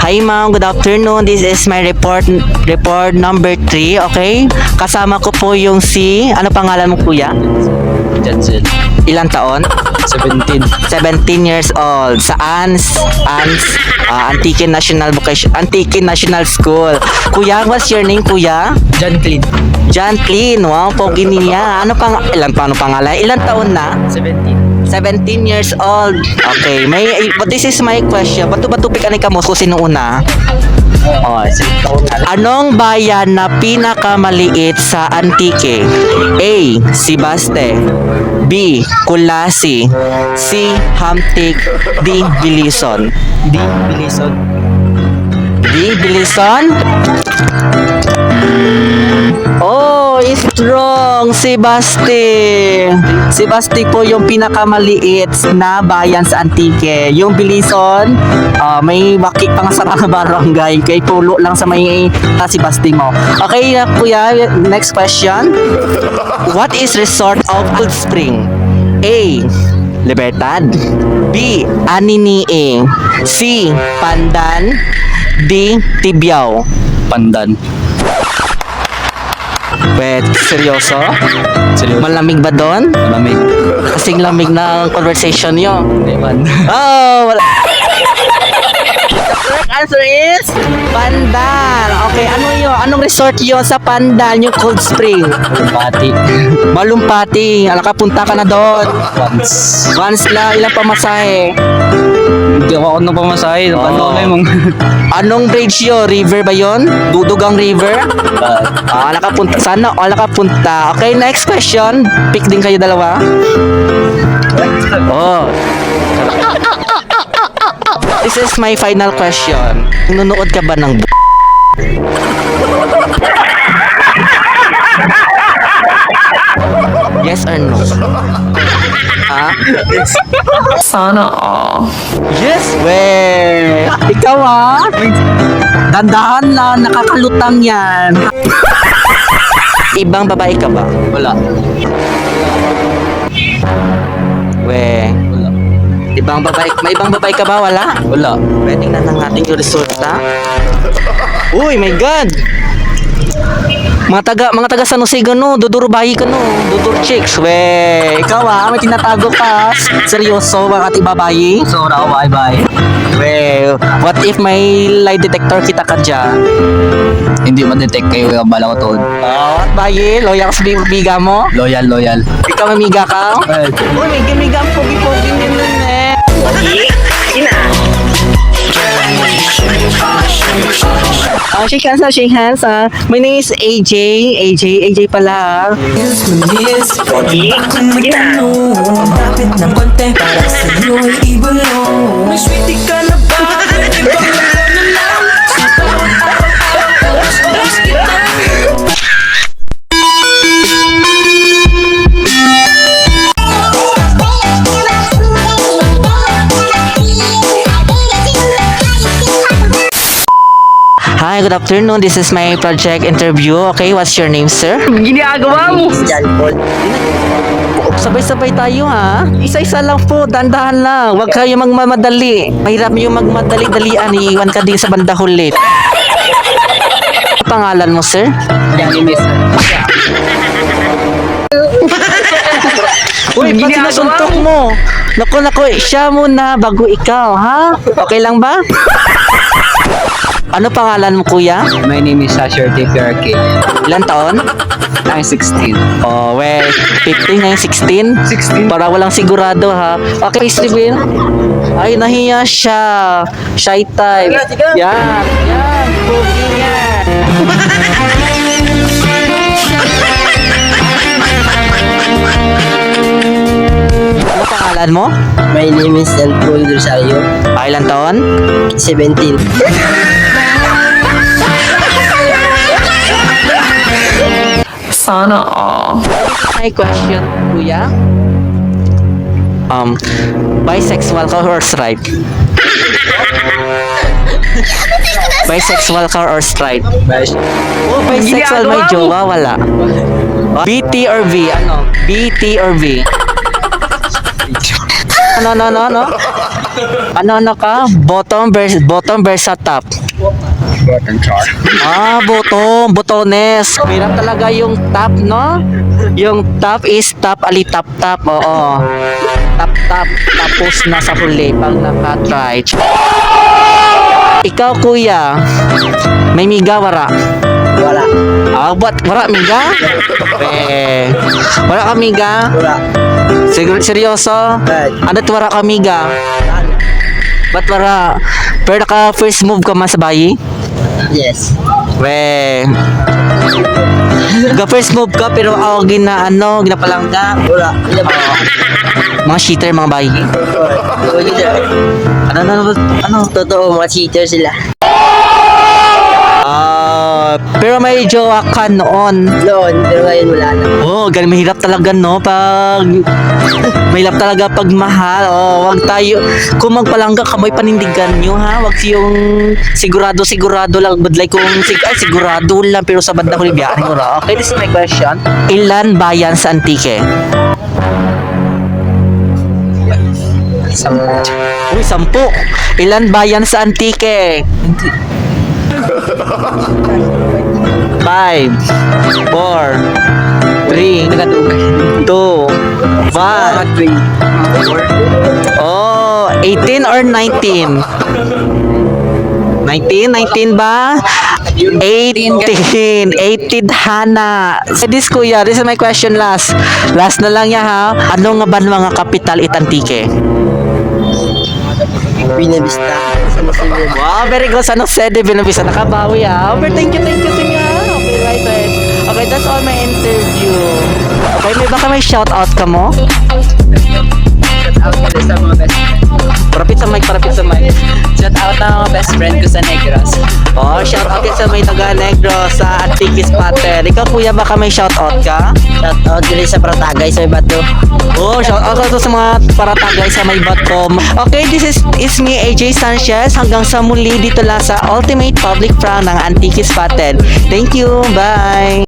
Hi ma'am, good afternoon. This is my report number 3, okay? Kasama ko po yung ano pangalan mo kuya? Jansen. Ilang taon? 17. 17 years old. Sa Antique National School. Kuya, what's your name kuya? John Clean. John Clean. Wow, pogi niya. Paano pangalan? Ilang taon na? 17. 17 years old. Okay, but this is my question. Bato pick ani ka mo kung sino una? Oh, 6 taon na. Anong bayan na pinakamaliit sa Antique? A. Sibaste, B. Kulasi, C. Hamtig, D. Bilison. D. Bilison. D. Bilison? Oh, it's wrong. Sibaste. Sibaste po yung pinakamaliit na bayan sa Antique. Yung Bilison, may waki pang sa mga barangay. Kay pulo lang sa may Sibaste mo. Okay, kuya, next question. What is resort of Cold Spring? A. Libertad, B. Aniniing, C. Pandan, D. Tibiao. Pandan. Wait, seryoso? Seryoso. Malamig ba doon? Malamig. Kasing lamig ng conversation nyo. Hindi man. Oh, wala. The correct answer is Pandan. Okay, ano yun? Anong resort yun sa Pandan, yung Cold Spring? Pati. Malumpati. Punta ka na doon. Once. Once lang, ilang pamasahe? Hindi ako nung pamasahe. Oh. Ano na yung Anong bridge yun? River ba yun? Dudugang River? Nakapunta. Sana nakapunta. Okay, next question. Pick din kayo dalawa. Oh. This is my final question. Nunood ka ba ng Yes or no? Ha? Sana all. Yes, we. Ikaw dandahan lang, nakakalutang yan. Ibang babae ka ba? Wala. We. Wala. May ibang babae ka ba? Wala? Wala. Pwede na ng ating resulta. Uy, my God! Mga taga San Jose gano, dudurubayi ka no, dudur chicks, we. Ikaw may tinatago ka. Seryoso, bakit ibabayi? So, ako bye-bye. We, what if may lie detector kita ka dyan? Hindi ma-detect kayo yung bala ko tuod. What bayi? Loyal ka sa biga mo? Loyal, loyal. Ikaw may miga ka? Uy, may gamiga ang pogi-pogi din nun eh. Shake hands. My name is AJ. AJ pala. Lapit ng konti para sa'yo ay ibulong. May sweetie ka na ba? Ibang mo na lang. Sa bawat araw-araw, oras kita. Hi, good afternoon. This is my project interview. Okay, what's your name, sir? Ginagawa mo. John Paul. Sabay-sabay tayo ha. Isa-isa lang po, dandahan lang. Huwag kayo magmamadali. Mahirap yung magmadali-dalian. Iiwan ka din sa banda huli. Ano pangalan mo, sir? Yan, Uy, ba't sinasuntok mo? Naku, siya muna bago ikaw, ha? Okay lang ba? Ano pangalan mo, kuya? My name is Asher TPRK. Ilan taon? I'm 16. Oh, wait. 15 ngayon, 16? 16? Para walang sigurado, ha? Okay, Steven. Ay, nahiya siya. Shy type. Yan. Pogi yan. Ano pangalan mo? My name is Paul Rosario, Ilan taon? 17. Sana all. My question, kuya. Bisexual ka or straight? Bisexual ka or straight? Oh, bisexual, may jowa, wala. BT or V? Ano? BT or V? Ano? Ano ka? Bottom versus top. Bottom chart. Bottom. Botones. Hirap talaga yung top, no? Yung top is top, tap. Oo. Tap. Tapos nasa huli pag naka-try. Ikaw, kuya. May miga, wala? Wala. Ba't wala miga? Wala ka miga? Wala. Seryoso? Ano't wala ka miga? Ba't wala? Pero naka first move ka man sa bayi? Yes. Ga first move ka pero ginapalangga. Wala. Mga cheater, mga bayi. Ano? Totoo, mga cheater sila. Pero may jowa ka noon. Noon, pero ngayon wala na. Ganun mahirap talaga, no? Mahirap talaga pag mahal. Wag tayo, kung magpalangga ka, may panindigan nyo, ha? Wag yung sigurado lang. Badlay kung sigurado lang, pero sa banda ko biyahe ko ra. Okay, this is my question. Ilan bayan sa Antique? 10. 10. Ilan bayan sa Antique? 5, 4, 3, 2, 1. 18 or 19? 19 ba? 18 Hana. This kuya, this is my question last na lang ya, ha. Ano nga ba mga kapital Antique? Buena Vista. Wow, very good. San Jose de Buenavista. Nakabawi, ha. Okay, thank you. Okay, right. Okay, that's all my interview. Okay, may shoutout ka mo? Shout out sa mga best friend. Parapit sa mic. Shout out na mga best friend ko sa Negros. Shoutout din sa may taga Negros sa Antique Spotted. Ikaw, kuya, baka may shoutout ka? Shout out dili sa Pratagay sa may bato. Shoutout ko sa mga paratagay sa may bato. Okay, this is me, AJ Sanchez. Hanggang sa muli dito lang sa Ultimate Public Prank ng Antique Spotted. Thank you. Bye.